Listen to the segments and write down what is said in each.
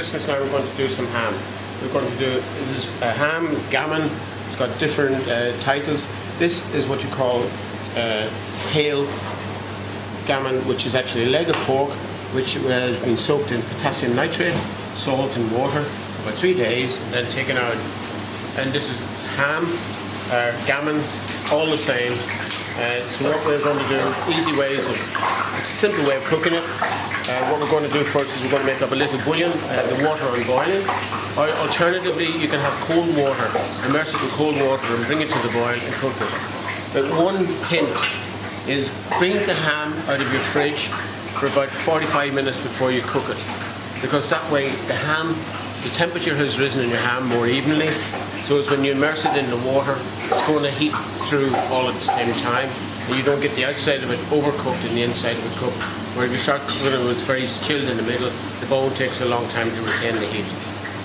Christmas now we're going to do some ham. We're going to do, this is a ham, gammon, it's got different titles. This is what you call pale gammon, which is actually a leg of pork which has been soaked in potassium nitrate, salt and water for 3 days and then taken out. And this is ham, gammon, all the same. So what we're going to do, easy ways of, it's a simple way of cooking it. What we're going to do first is we're going to make up a little bouillon, the water on boiling. Or alternatively, you can have cold water, immerse it in cold water and bring it to the boil and cook it. But one hint is bring the ham out of your fridge for about 45 minutes before you cook it. Because that way the ham, the temperature has risen in your ham more evenly. So it's when you immerse it in the water, it's going to heat through all at the same time. And you don't get the outside of it overcooked and the inside of it cooked. Where if you start cooking it, it's very chilled in the middle, the bone takes a long time to retain the heat.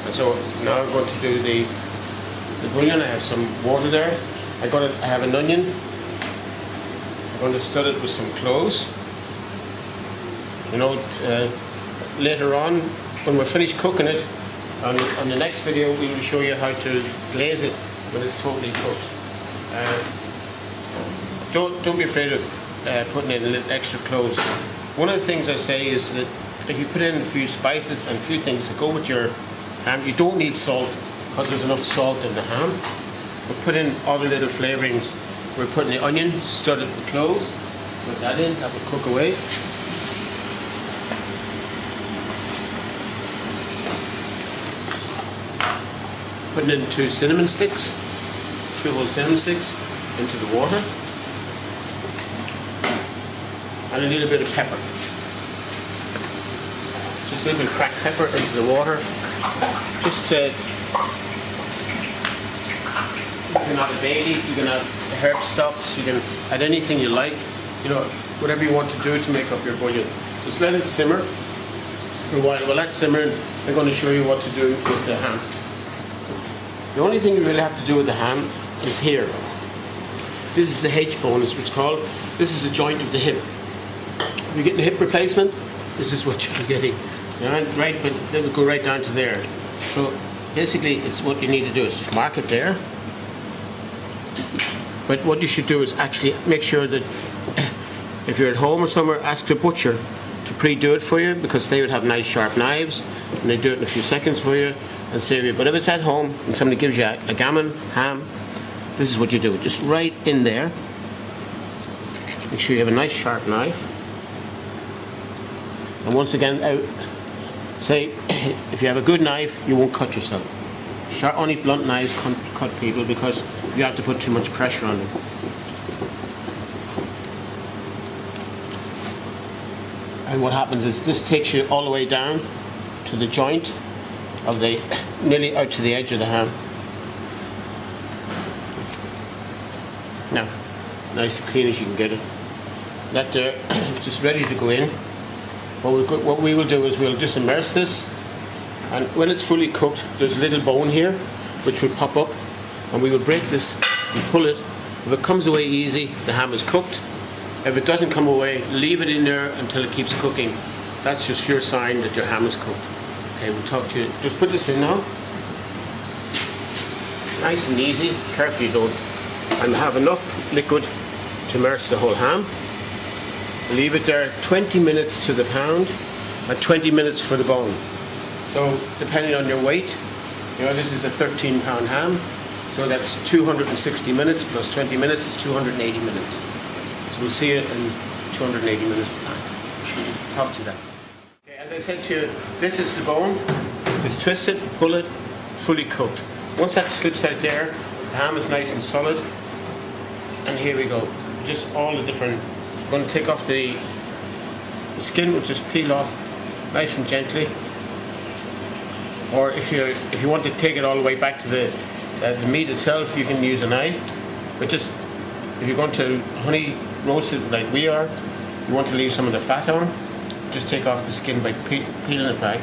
And so now I'm going to do the bouillon. I have some water there. I have an onion. I'm going to stud it with some cloves. You know, later on, when we're finished cooking it, on the next video we will show you how to glaze it when it's totally cooked. Don't be afraid of putting in a little extra cloves. One of the things I say is that if you put in a few spices and a few things that go with your ham, you don't need salt because there's enough salt in the ham. But put in other little flavourings. We're putting the onion, stud it with cloves, put that in, that will cook away. Putting in 2 cinnamon sticks, 2 whole cinnamon sticks into the water, and a little bit of pepper. Just a little bit of cracked pepper into the water. Just you can add a bay leaf, you can add herb stocks, you can add anything you like, you know, whatever you want to do to make up your bouillon. Just let it simmer for a while. While that's simmering, I'm going to show you what to do with the ham. The only thing you really have to do with the ham is here. This is the H-bone, as it's called. This is the joint of the hip. If you're getting a hip replacement, this is what you're getting. Right, but they would go right down to there. So basically, it's what you need to do is just mark it there. But what you should do is actually make sure that if you're at home or somewhere, ask the butcher to pre-do it for you, because they would have nice sharp knives and they do it in a few seconds for you and save you. But if it's at home and somebody gives you a gammon, ham, this is what you do. Just right in there. Make sure you have a nice sharp knife. And once again, say if you have a good knife, you won't cut yourself. Only blunt knives cut people because you have to put too much pressure on them. And what happens is this takes you all the way down to the joint of the, nearly out to the edge of the ham. Now, nice and clean as you can get it. That there, just ready to go in. What we will do is we'll just immerse this, and when it's fully cooked, there's a little bone here which will pop up, and we will break this and pull it. If it comes away easy, the ham is cooked. If it doesn't come away, leave it in there until it keeps cooking. That's just your sign that your ham is cooked. Okay, we'll talk to you. Just put this in now. Nice and easy. Carefully don't. And have enough liquid to immerse the whole ham. Leave it there 20 minutes to the pound and 20 minutes for the bone. So depending on your weight, you know, this is a 13-pound ham, so that's 260 minutes plus 20 minutes is 280 minutes. So we'll see it in 280 minutes time. Talk to that. Okay, as I said to you, this is the bone. Just twist it, pull it, fully cooked. Once that slips out there, the ham is nice and solid. And here we go. Just all the different. I'm going to take off the skin, which is peel off nice and gently. Or if you want to take it all the way back to the meat itself, you can use a knife. But just if you're going to honey roast it like we are, you want to leave some of the fat on, just take off the skin by peeling it back.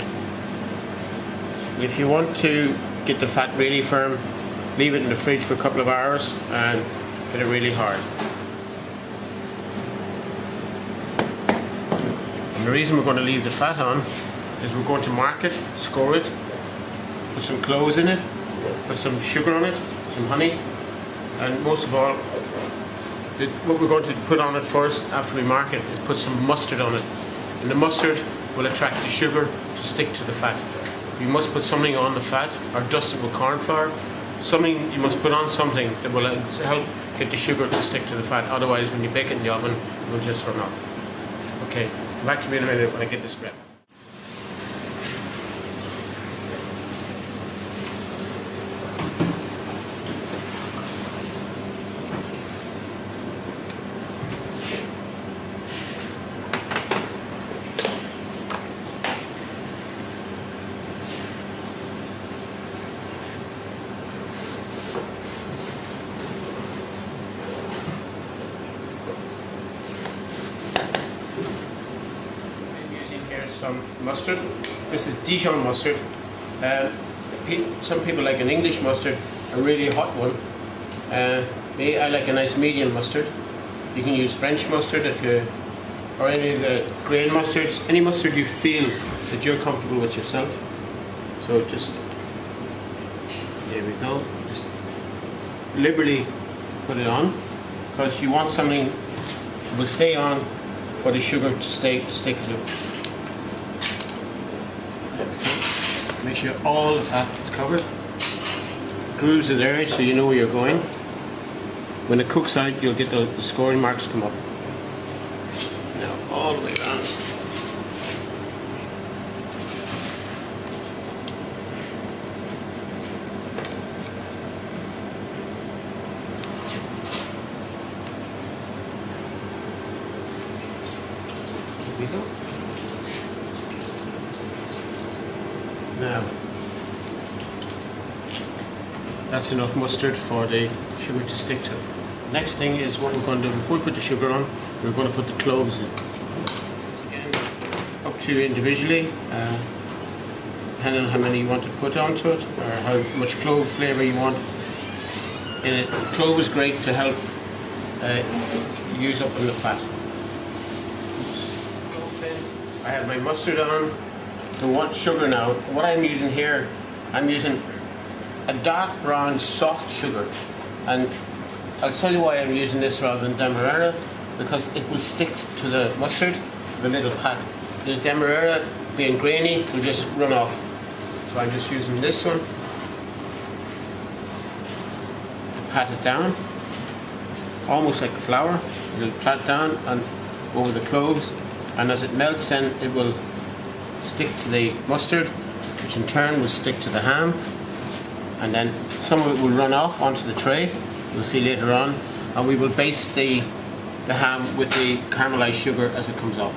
If you want to get the fat really firm, leave it in the fridge for a couple of hours and get it really hard. And the reason we're going to leave the fat on is we're going to mark it, score it, put some cloves in it, put some sugar on it, some honey, and most of all, what we're going to put on it first after we mark it is put some mustard on it. And the mustard will attract the sugar to stick to the fat. You must put something on the fat or dust it with corn flour. You must put on something that will help get the sugar to stick to the fat. Otherwise, when you bake it in the oven, it will just run off. Okay, back to me in a minute when I get this ready. Some mustard. This is Dijon mustard. Some people like an English mustard, a really hot one. Me, I like a nice medium mustard. You can use French mustard or any of the grain mustards, any mustard you feel that you're comfortable with yourself. So just, there we go, just liberally put it on, because you want something that will stay on for the sugar to stick to it. Make sure all the fat is covered. Grooves are there so you know where you're going. When it cooks out, you'll get the scoring marks come up. Now all the way around. Here we go. Now, that's enough mustard for the sugar to stick to. Next thing is what we're going to do before we put the sugar on, we're going to put the cloves in. Again, up to you individually, depending on how many you want to put onto it, or how much clove flavour you want in it. Clove is great to help use up in the fat. I have my mustard on. The what sugar now, what I'm using here, I'm using a dark brown soft sugar, and I'll tell you why I'm using this rather than demerara, because it will stick to the mustard, the little pat. The demerara, being grainy, will just run off. So I'm just using this one to pat it down, almost like flour. It'll pat down and over the cloves, and as it melts then it will stick to the mustard, which in turn will stick to the ham, and then some of it will run off onto the tray, you'll see later on, and we will baste the ham with the caramelized sugar as it comes off.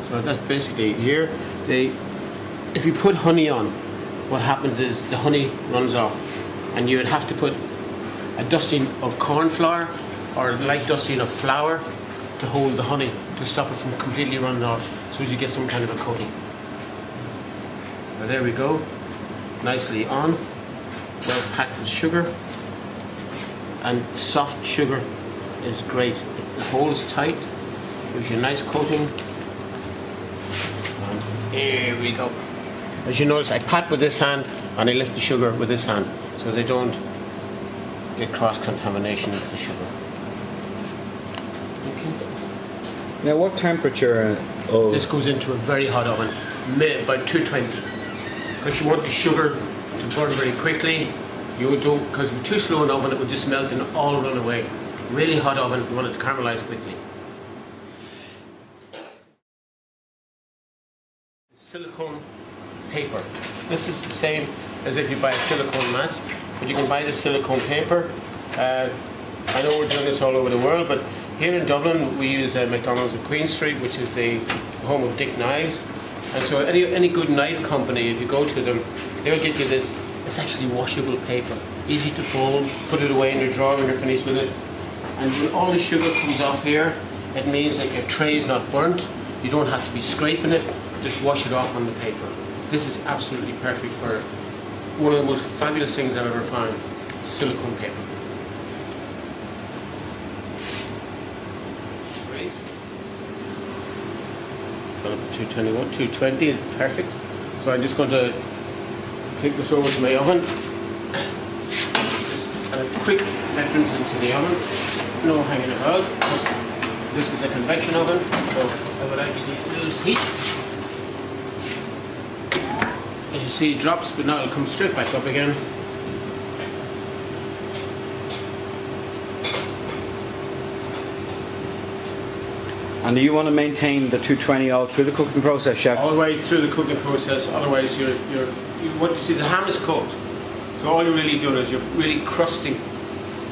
So that's basically here. If you put honey on, what happens is the honey runs off, and you would have to put a dusting of corn flour or a light dusting of flour to hold the honey to stop it from completely running off, so as you get some kind of a coating. Well, there we go, nicely on, well packed with sugar, and soft sugar is great. It holds tight, gives you a nice coating, and here we go. As you notice, I pat with this hand and I lift the sugar with this hand, so they don't get cross-contamination with the sugar. Now, what temperature? This goes into a very hot oven, about 220, because you want the sugar to burn very quickly. You don't, because if you're too slow an oven, it will just melt and all run away. Really hot oven, you want it to caramelize quickly. Silicone paper. This is the same as if you buy a silicone mat, but you can buy the silicone paper. I know we're doing this all over the world, but here in Dublin we use McDonald's at Queen Street, which is the home of Dick Knives. And so any good knife company, if you go to them, they'll get you this. It's actually washable paper, easy to fold, put it away in your drawer when you're finished with it. And when all the sugar comes off here, it means that your tray is not burnt. You don't have to be scraping it, just wash it off on the paper. This is absolutely perfect for one of the most fabulous things I've ever found, silicone paper. going to put 221, 220 is perfect. So I'm just going to take this over to my oven. Just a quick entrance into the oven. No hanging about. This is a convection oven, so I would actually lose heat. As you see, it drops, but now it'll come straight back up again. And do you want to maintain the 220 all through the cooking process, chef? All the way through the cooking process. Otherwise, what you see, the ham is cooked. So all you're really doing is you're really crusting.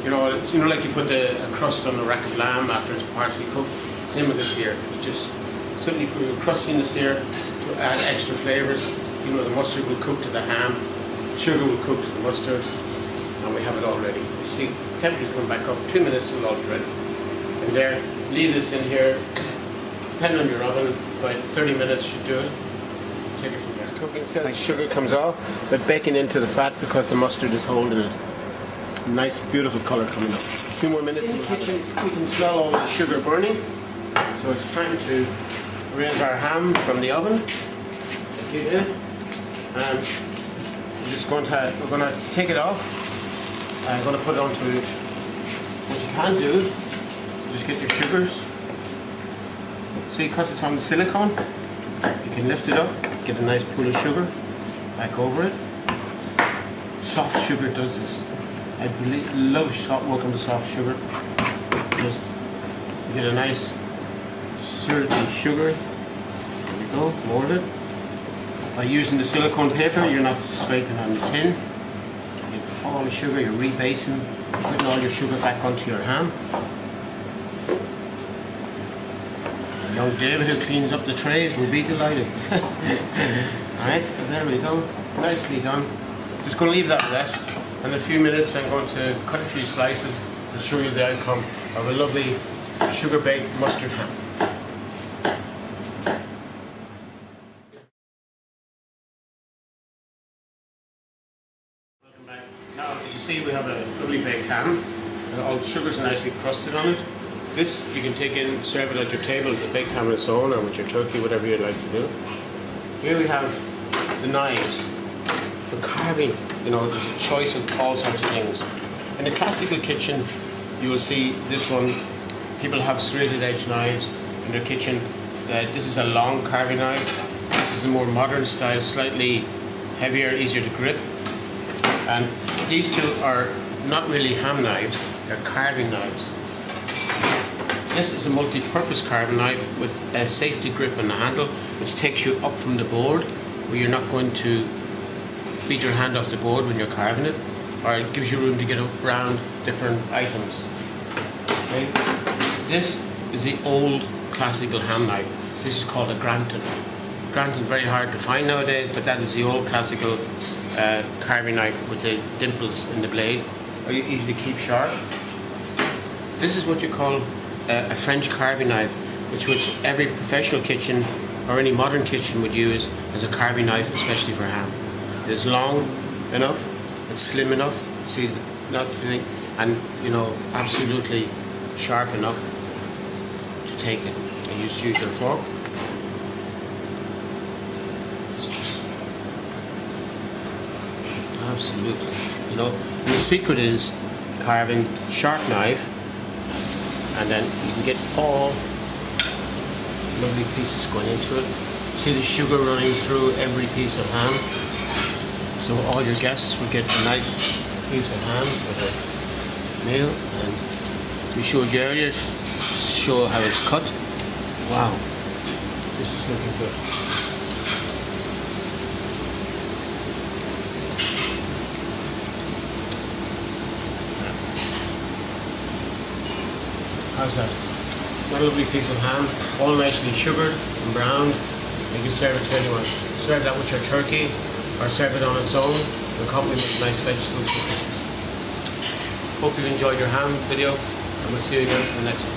You know, like you put a crust on a rack of lamb after it's partially cooked. Same with this here. You just simply put your crustiness there to add extra flavors. You know, the mustard will cook to the ham, sugar will cook to the mustard, and we have it all ready. You see, temperature's come back up. 2 minutes, it'll all be ready. And there, leave this in here. Depending on your oven, about 30 minutes should do it. Take it from there. Cooking so the sugar comes off, but baking into the fat because the mustard is holding it. Nice, beautiful colour coming up. 2 more minutes in the kitchen. We can smell all the sugar burning. So it's time to raise our ham from the oven. Okay, and we're going to take it off. I'm going to put it onto. What you can do, just get your sugars. See, because it's on the silicone, you can lift it up, get a nice pool of sugar back over it. Soft sugar does this. I love working with soft sugar. Just get a nice syrupy sugar. There we go, more of it. By using the silicone paper, you're not scraping on the tin. You get all the sugar, you're rebasing, putting all your sugar back onto your ham. Young David, who cleans up the trays, will be delighted. Alright, so there we go. Nicely done. Just going to leave that rest. In a few minutes I'm going to cut a few slices to show you the outcome of a lovely sugar-baked mustard ham. Welcome back. Now, as you see, we have a lovely baked ham. All the sugars are nicely crusted on it. This you can take in, serve it at your table as a baked ham on its own, or with your turkey, whatever you'd like to do. Here we have the knives for carving. You know, there's a choice of all sorts of things. In the classical kitchen, you will see this one. People have serrated edge knives in their kitchen. This is a long carving knife. This is a more modern style, slightly heavier, easier to grip. And these two are not really ham knives, they're carving knives. This is a multi-purpose carving knife with a safety grip on the handle, which takes you up from the board, where you're not going to beat your hand off the board when you're carving it, or it gives you room to get around different items. Okay. This is the old classical ham knife. This is called a Granton. Granton is very hard to find nowadays, but that is the old classical carving knife with the dimples in the blade, easy to keep sharp. This is what you call a French carving knife, which every professional kitchen or any modern kitchen would use as a carving knife, especially for ham. It is long enough, it's slim enough, see, not and you know, absolutely sharp enough to take it. And you just use your fork. Absolutely. You know, and the secret is carving sharp knife, and then you can get all lovely pieces going into it. See the sugar running through every piece of ham. So all your guests will get a nice piece of ham with a meal. And we showed you earlier, show how it's cut. Wow, this is looking good. How's that? What a lovely piece of ham, all nicely sugared and browned. You can serve it to anyone. Serve that with your turkey, or serve it on its own, and accompany with nice vegetables. Hope you enjoyed your ham video, and we'll see you again for the next one.